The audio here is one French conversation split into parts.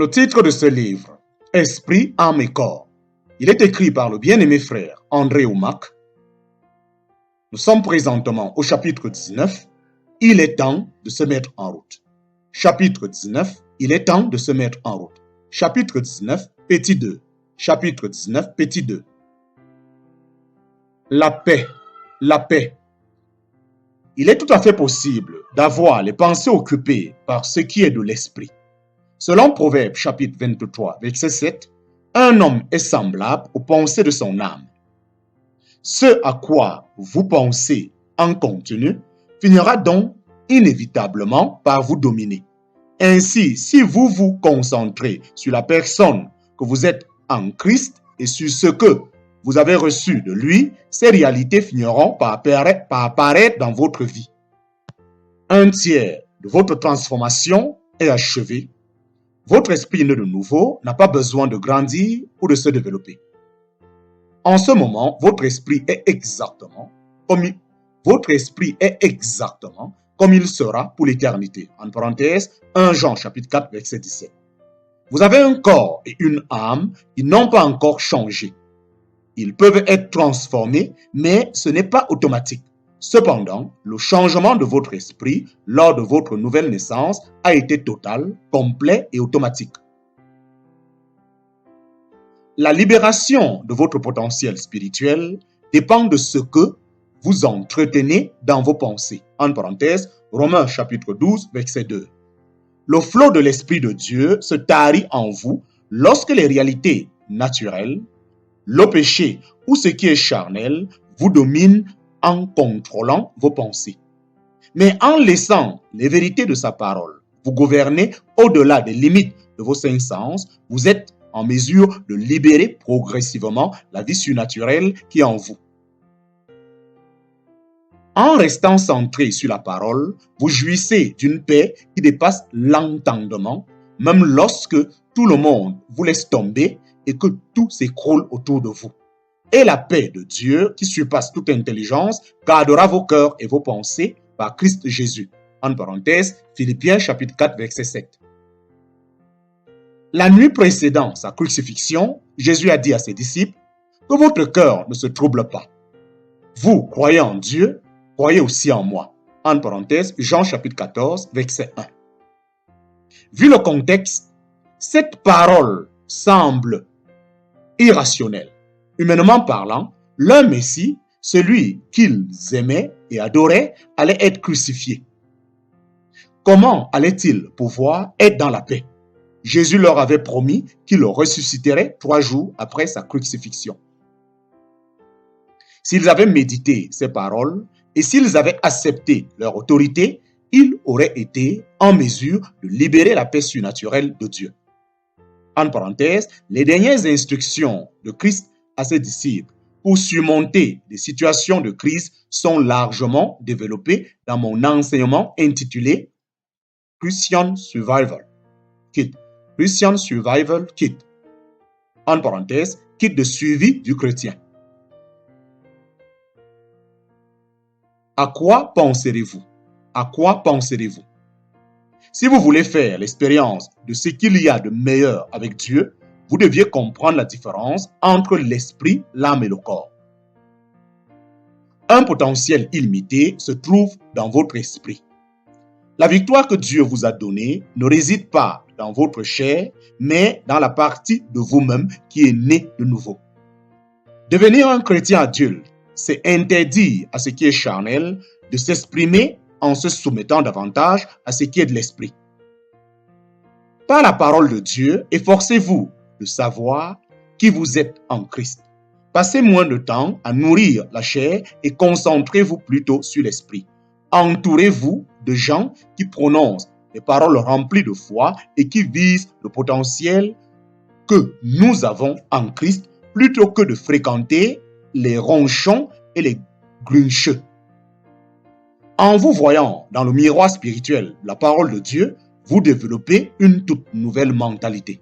Le titre de ce livre, Esprit, âme et corps, il est écrit par le bien-aimé frère André Oumak. Nous sommes présentement au chapitre 19. Il est temps de se mettre en route. Chapitre 19, il est temps de se mettre en route. Chapitre 19, petit 2. Chapitre 19, petit 2. La paix, la paix. Il est tout à fait possible d'avoir les pensées occupées par ce qui est de l'esprit. Selon Proverbe chapitre 23, verset 7, un homme est semblable aux pensées de son âme. Ce à quoi vous pensez en continu finira donc inévitablement par vous dominer. Ainsi, si vous vous concentrez sur la personne que vous êtes en Christ et sur ce que vous avez reçu de lui, ces réalités finiront par apparaître dans votre vie. Un tiers de votre transformation est achevé. Votre esprit né de nouveau n'a pas besoin de grandir ou de se développer. En ce moment, votre esprit est exactement comme il sera pour l'éternité. En parenthèse, 1 Jean chapitre 4, verset 17. Vous avez un corps et une âme qui n'ont pas encore changé. Ils peuvent être transformés, mais ce n'est pas automatique. Cependant, le changement de votre esprit lors de votre nouvelle naissance a été total, complet et automatique. La libération de votre potentiel spirituel dépend de ce que vous entretenez dans vos pensées. En parenthèse, Romains chapitre 12, verset 2. Le flot de l'Esprit de Dieu se tarit en vous lorsque les réalités naturelles, le péché ou ce qui est charnel vous dominent en contrôlant vos pensées. Mais en laissant les vérités de sa parole vous gouverner au-delà des limites de vos cinq sens, vous êtes en mesure de libérer progressivement la vie surnaturelle qui est en vous. En restant centré sur la parole, vous jouissez d'une paix qui dépasse l'entendement, même lorsque tout le monde vous laisse tomber et que tout s'écroule autour de vous. Et la paix de Dieu, qui surpasse toute intelligence, gardera vos cœurs et vos pensées par Christ Jésus. En parenthèse, Philippiens chapitre 4, verset 7. La nuit précédant sa crucifixion, Jésus a dit à ses disciples que votre cœur ne se trouble pas. Vous croyez en Dieu, croyez aussi en moi. En parenthèse, Jean chapitre 14, verset 1. Vu le contexte, cette parole semble irrationnelle. Humainement parlant, leur Messie, celui qu'ils aimaient et adoraient, allait être crucifié. Comment allait-il pouvoir être dans la paix? Jésus leur avait promis qu'il le ressusciterait 3 jours après sa crucifixion. S'ils avaient médité ces paroles et s'ils avaient accepté leur autorité, ils auraient été en mesure de libérer la paix surnaturelle de Dieu. En parenthèse, les dernières instructions de Christ à ses disciples pour surmonter des situations de crise sont largement développées dans mon enseignement intitulé Christian Survival Kit. Christian Survival Kit. En parenthèse, kit de suivi du chrétien. À quoi penserez-vous? À quoi penserez-vous? Si vous voulez faire l'expérience de ce qu'il y a de meilleur avec Dieu, vous deviez comprendre la différence entre l'esprit, l'âme et le corps. Un potentiel illimité se trouve dans votre esprit. La victoire que Dieu vous a donnée ne réside pas dans votre chair, mais dans la partie de vous-même qui est née de nouveau. Devenir un chrétien adulte, c'est interdire à ce qui est charnel de s'exprimer en se soumettant davantage à ce qui est de l'esprit. Par la parole de Dieu, efforcez-vous de savoir qui vous êtes en Christ. Passez moins de temps à nourrir la chair et concentrez-vous plutôt sur l'esprit. Entourez-vous de gens qui prononcent des paroles remplies de foi et qui visent le potentiel que nous avons en Christ plutôt que de fréquenter les ronchons et les grincheux. En vous voyant dans le miroir spirituel de la parole de Dieu, vous développez une toute nouvelle mentalité.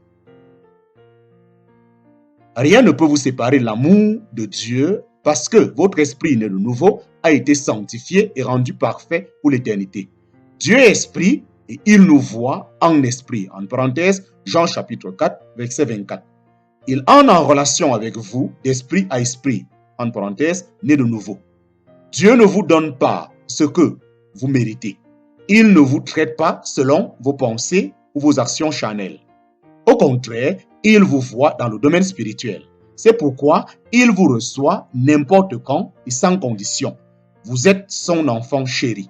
Rien ne peut vous séparer de l'amour de Dieu parce que votre esprit né de nouveau a été sanctifié et rendu parfait pour l'éternité. Dieu est esprit et il nous voit en esprit. En parenthèse, Jean chapitre 4, verset 24. Il entre en relation avec vous d'esprit à esprit, en parenthèse, né de nouveau. Dieu ne vous donne pas ce que vous méritez. Il ne vous traite pas selon vos pensées ou vos actions charnelles. Au contraire, il vous voit dans le domaine spirituel. C'est pourquoi il vous reçoit n'importe quand et sans condition. Vous êtes son enfant chéri.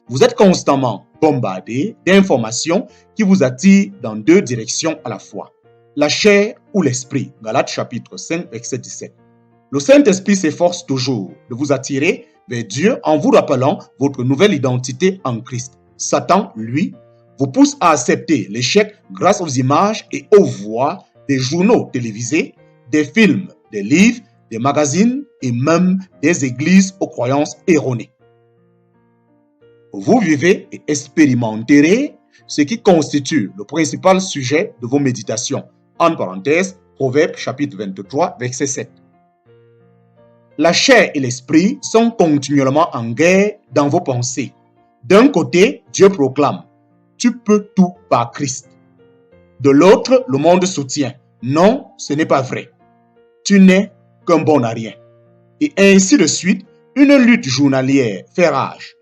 Vous êtes constamment bombardé d'informations qui vous attirent dans deux directions à la fois. La chair ou l'esprit. Galates chapitre 5, verset 17. Le Saint-Esprit s'efforce toujours de vous attirer vers Dieu en vous rappelant votre nouvelle identité en Christ. Satan, lui, vous pousse à accepter l'échec grâce aux images et aux voix des journaux télévisés, des films, des livres, des magazines et même des églises aux croyances erronées. Vous vivez et expérimenterez ce qui constitue le principal sujet de vos méditations. En parenthèse, Proverbe chapitre 23, verset 7. La chair et l'esprit sont continuellement en guerre dans vos pensées. D'un côté, Dieu proclame « Tu peux tout par Christ ». De l'autre, le monde soutient « Non, ce n'est pas vrai. Tu n'es qu'un bon à rien ». Et ainsi de suite, une lutte journalière fait rage.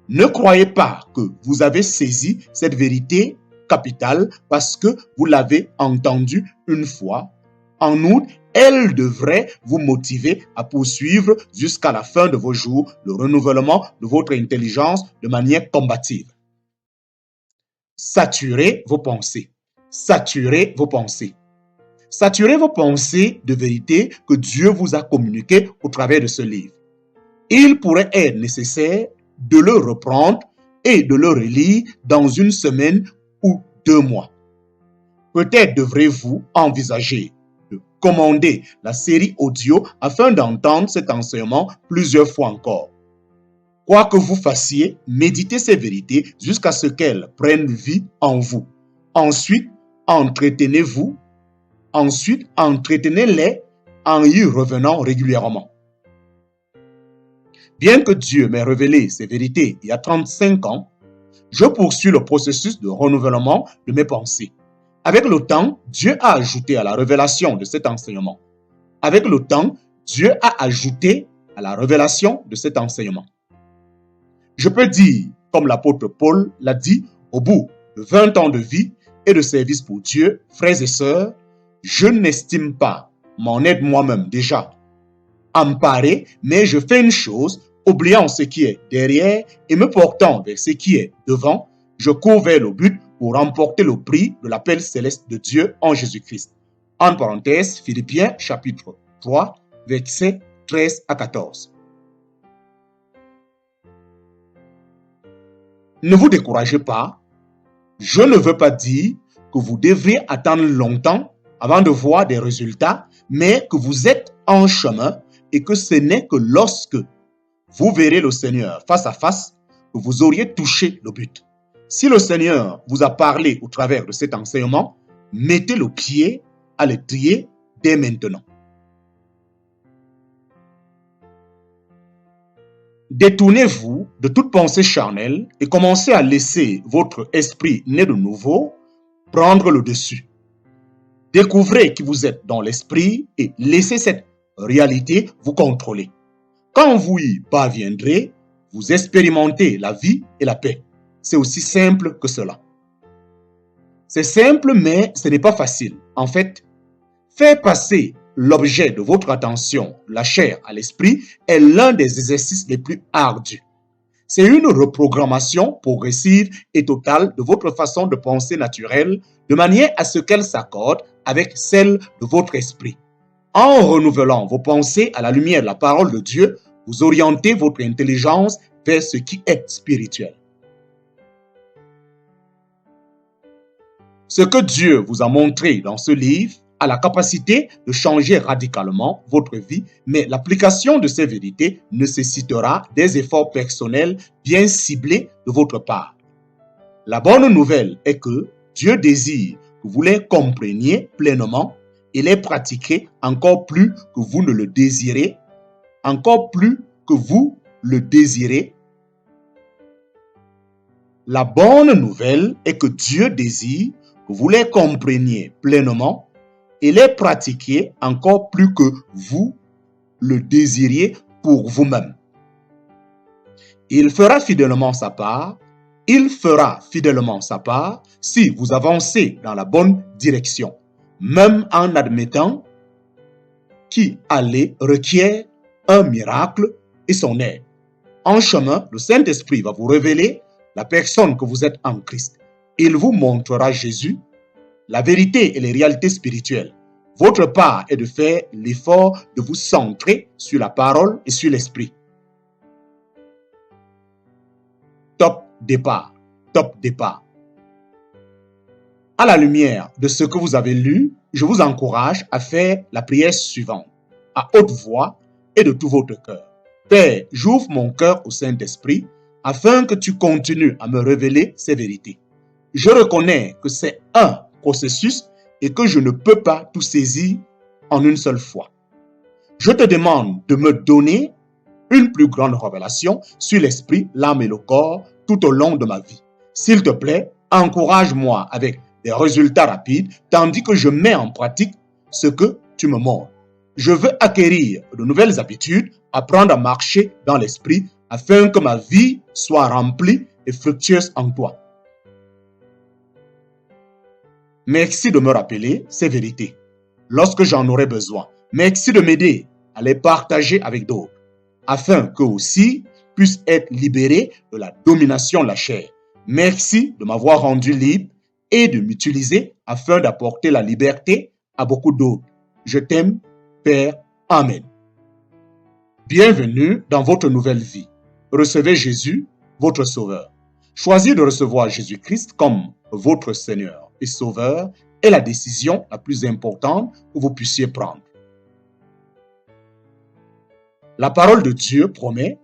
Ne croyez pas que vous avez saisi cette vérité capitale parce que vous l'avez entendue une fois. En outre, elle devrait vous motiver à poursuivre jusqu'à la fin de vos jours le renouvellement de votre intelligence de manière combative. Saturez vos pensées. Saturez vos pensées. Saturez vos pensées de vérité que Dieu vous a communiquées au travers de ce livre. Il pourrait être nécessaire de le reprendre et de le relire dans une semaine ou 2 mois. Peut-être devrez-vous envisager de commander la série audio afin d'entendre cet enseignement plusieurs fois encore. Quoi que vous fassiez, méditez ces vérités jusqu'à ce qu'elles prennent vie en vous. Ensuite, entretenez-les en y revenant régulièrement. Bien que Dieu m'ait révélé ces vérités il y a 35 ans, je poursuis le processus de renouvellement de mes pensées. Avec le temps, Dieu a ajouté à la révélation de cet enseignement. Avec le temps, Dieu a ajouté à la révélation de cet enseignement. Je peux dire, comme l'apôtre Paul l'a dit, au bout de 20 ans de vie et de service pour Dieu, frères et sœurs, je n'estime pas m'en être moi-même déjà emparé, mais je fais une chose, oubliant ce qui est derrière et me portant vers ce qui est devant, je cours vers le but pour remporter le prix de l'appel céleste de Dieu en Jésus-Christ. En parenthèse, Philippiens chapitre 3, versets 13 à 14. Ne vous découragez pas. Je ne veux pas dire que vous devriez attendre longtemps avant de voir des résultats, mais que vous êtes en chemin et que ce n'est que lorsque vous verrez le Seigneur face à face que vous auriez touché le but. Si le Seigneur vous a parlé au travers de cet enseignement, mettez le pied à l'étrier dès maintenant. Détournez-vous de toute pensée charnelle et commencez à laisser votre esprit né de nouveau prendre le dessus. Découvrez qui vous êtes dans l'esprit et laissez cette réalité vous contrôler. Quand vous y parviendrez, vous expérimentez la vie et la paix. C'est aussi simple que cela. C'est simple, mais ce n'est pas facile. En fait, faire passer l'objet de votre attention, la chair à l'esprit, est l'un des exercices les plus ardus. C'est une reprogrammation progressive et totale de votre façon de penser naturelle, de manière à ce qu'elle s'accorde avec celle de votre esprit. En renouvelant vos pensées à la lumière de la parole de Dieu, vous orientez votre intelligence vers ce qui est spirituel. Ce que Dieu vous a montré dans ce livre a la capacité de changer radicalement votre vie, mais l'application de ces vérités nécessitera des efforts personnels bien ciblés de votre part. La bonne nouvelle est que Dieu désire que vous les compreniez pleinement et les pratiquiez encore plus que vous ne le désirez, encore plus que vous le désirez. La bonne nouvelle est que Dieu désire que vous les compreniez pleinement et les pratiquiez encore plus que vous le désiriez pour vous-même. Il fera fidèlement sa part. Il fera fidèlement sa part si vous avancez dans la bonne direction, même en admettant qu'y aller requiert un miracle et son aide. En chemin, le Saint-Esprit va vous révéler la personne que vous êtes en Christ. Il vous montrera Jésus, la vérité et les réalités spirituelles. Votre part est de faire l'effort de vous centrer sur la parole et sur l'esprit. Top départ. Top départ. À la lumière de ce que vous avez lu, je vous encourage à faire la prière suivante, à haute voix et de tout votre cœur. Père, j'ouvre mon cœur au Saint-Esprit afin que tu continues à me révéler ces vérités. Je reconnais que c'est un processus et que je ne peux pas tout saisir en une seule fois. Je te demande de me donner une plus grande révélation sur l'esprit, l'âme et le corps tout au long de ma vie. S'il te plaît, encourage-moi avec des résultats rapides tandis que je mets en pratique ce que tu me montres. Je veux acquérir de nouvelles habitudes, apprendre à marcher dans l'esprit afin que ma vie soit remplie et fructueuse en toi. Merci de me rappeler ces vérités lorsque j'en aurai besoin. Merci de m'aider à les partager avec d'autres afin qu'eux aussi puissent être libérés de la domination de la chair. Merci de m'avoir rendu libre et de m'utiliser afin d'apporter la liberté à beaucoup d'autres. Je t'aime, Père. Amen. Bienvenue dans votre nouvelle vie. Recevez Jésus, votre Sauveur. Choisir de recevoir Jésus-Christ comme votre Seigneur et Sauveur est la décision la plus importante que vous puissiez prendre. La parole de Dieu promet,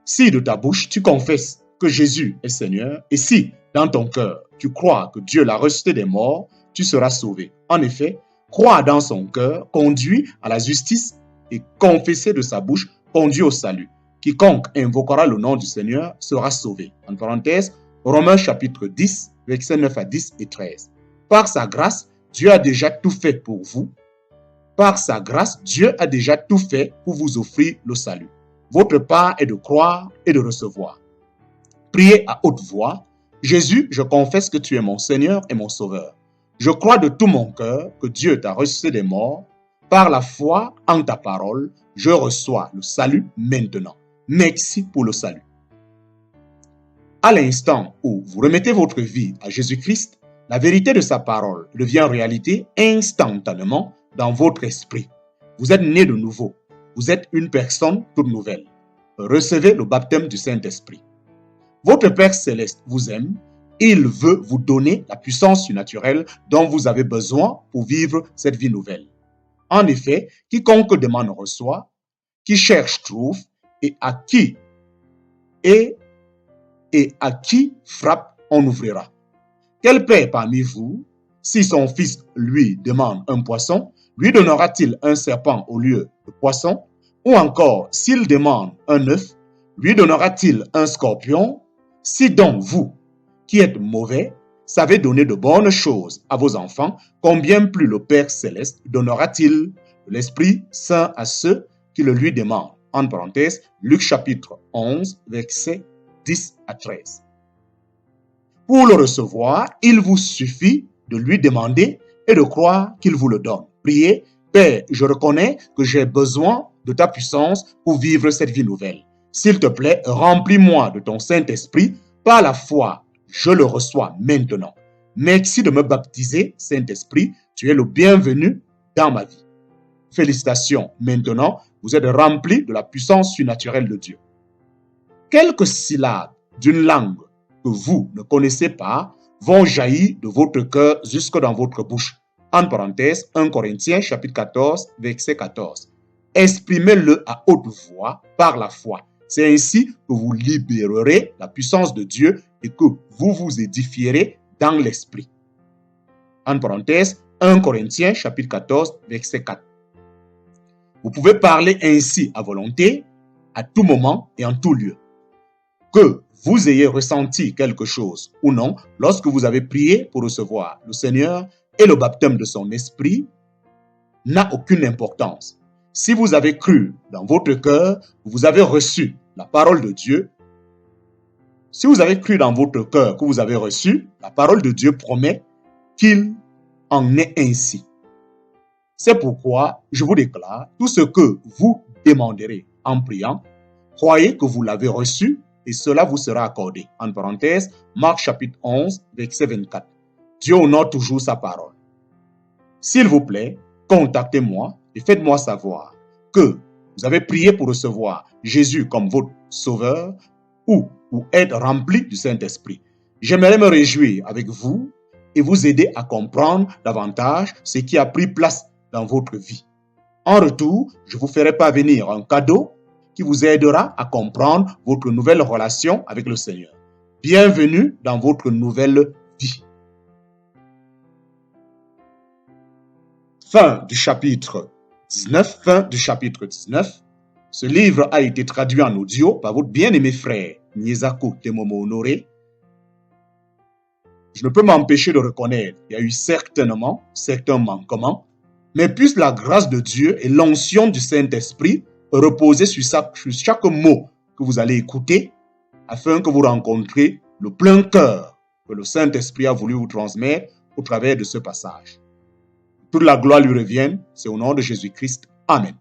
si de ta bouche tu confesses que Jésus est Seigneur et si dans ton cœur tu crois que Dieu l'a ressuscité des morts, tu seras sauvé. En effet, croire dans son cœur conduit à la justice et confesser de sa bouche conduit au salut. Quiconque invoquera le nom du Seigneur sera sauvé. En parenthèse, Romains chapitre 10, versets 9 à 10 et 13. Par sa grâce, Dieu a déjà tout fait pour vous. Par sa grâce, Dieu a déjà tout fait pour vous offrir le salut. Votre part est de croire et de recevoir. Priez à haute voix. Jésus, je confesse que tu es mon Seigneur et mon Sauveur. Je crois de tout mon cœur que Dieu t'a ressuscité des morts. Par la foi en ta parole, je reçois le salut maintenant. Merci pour le salut. À l'instant où vous remettez votre vie à Jésus-Christ, la vérité de sa parole devient réalité instantanément dans votre esprit. Vous êtes né de nouveau. Vous êtes une personne toute nouvelle. Recevez le baptême du Saint-Esprit. Votre Père Céleste vous aime. Il veut vous donner la puissance surnaturelle dont vous avez besoin pour vivre cette vie nouvelle. En effet, quiconque demande reçoit, qui cherche trouve, et à qui frappe on ouvrira. Quel père parmi vous, si son fils lui demande un poisson, lui donnera-t-il un serpent au lieu de poisson? Ou encore, s'il demande un œuf, lui donnera-t-il un scorpion? Si donc vous, qui êtes mauvais, savez donner de bonnes choses à vos enfants, combien plus le Père Céleste donnera-t-il l'Esprit Saint à ceux qui le lui demandent? En parenthèse, Luc chapitre 11, versets 10 à 13. Pour le recevoir, il vous suffit de lui demander et de croire qu'il vous le donne. Priez, Père, je reconnais que j'ai besoin de ta puissance pour vivre cette vie nouvelle. S'il te plaît, remplis-moi de ton Saint-Esprit. Par la foi, je le reçois maintenant. Merci de me baptiser, Saint-Esprit. Tu es le bienvenu dans ma vie. Félicitations. Maintenant, vous êtes remplis de la puissance surnaturelle de Dieu. Quelques syllabes d'une langue que vous ne connaissez pas vont jaillir de votre cœur jusque dans votre bouche. En parenthèse, 1 Corinthiens chapitre 14, verset 14. Exprimez-le à haute voix par la foi. C'est ainsi que vous libérerez la puissance de Dieu et que vous vous édifierez dans l'esprit. En parenthèse, 1 Corinthiens chapitre 14, verset 4. Vous pouvez parler ainsi à volonté, à tout moment et en tout lieu. que vous ayez ressenti quelque chose ou non lorsque vous avez prié pour recevoir le Seigneur et le baptême de son esprit n'a aucune importance. Si vous avez cru dans votre cœur, vous avez reçu la parole de Dieu. Si vous avez cru dans votre cœur que vous avez reçu, la parole de Dieu promet qu'il en est ainsi. C'est pourquoi je vous déclare, tout ce que vous demanderez en priant, croyez que vous l'avez reçu et cela vous sera accordé. En parenthèse, Marc chapitre 11, verset 24. Dieu honore toujours sa parole. S'il vous plaît, contactez-moi et faites-moi savoir que vous avez prié pour recevoir Jésus comme votre sauveur ou pour être rempli du Saint-Esprit. J'aimerais me réjouir avec vous et vous aider à comprendre davantage ce qui a pris place dans votre vie. En retour, je vous ferai parvenir un cadeau qui vous aidera à comprendre votre nouvelle relation avec le Seigneur. Bienvenue dans votre nouvelle vie. Fin du chapitre 19. Fin du chapitre 19. Ce livre a été traduit en audio par votre bien-aimé frère Nyezaku Temomo Honoré. Je ne peux m'empêcher de reconnaître qu'il y a eu certainement certains manquements, mais puisse la grâce de Dieu et l'onction du Saint-Esprit reposer sur chaque mot que vous allez écouter, afin que vous rencontriez le plein cœur que le Saint-Esprit a voulu vous transmettre au travers de ce passage. Toute la gloire lui revienne, c'est au nom de Jésus-Christ. Amen.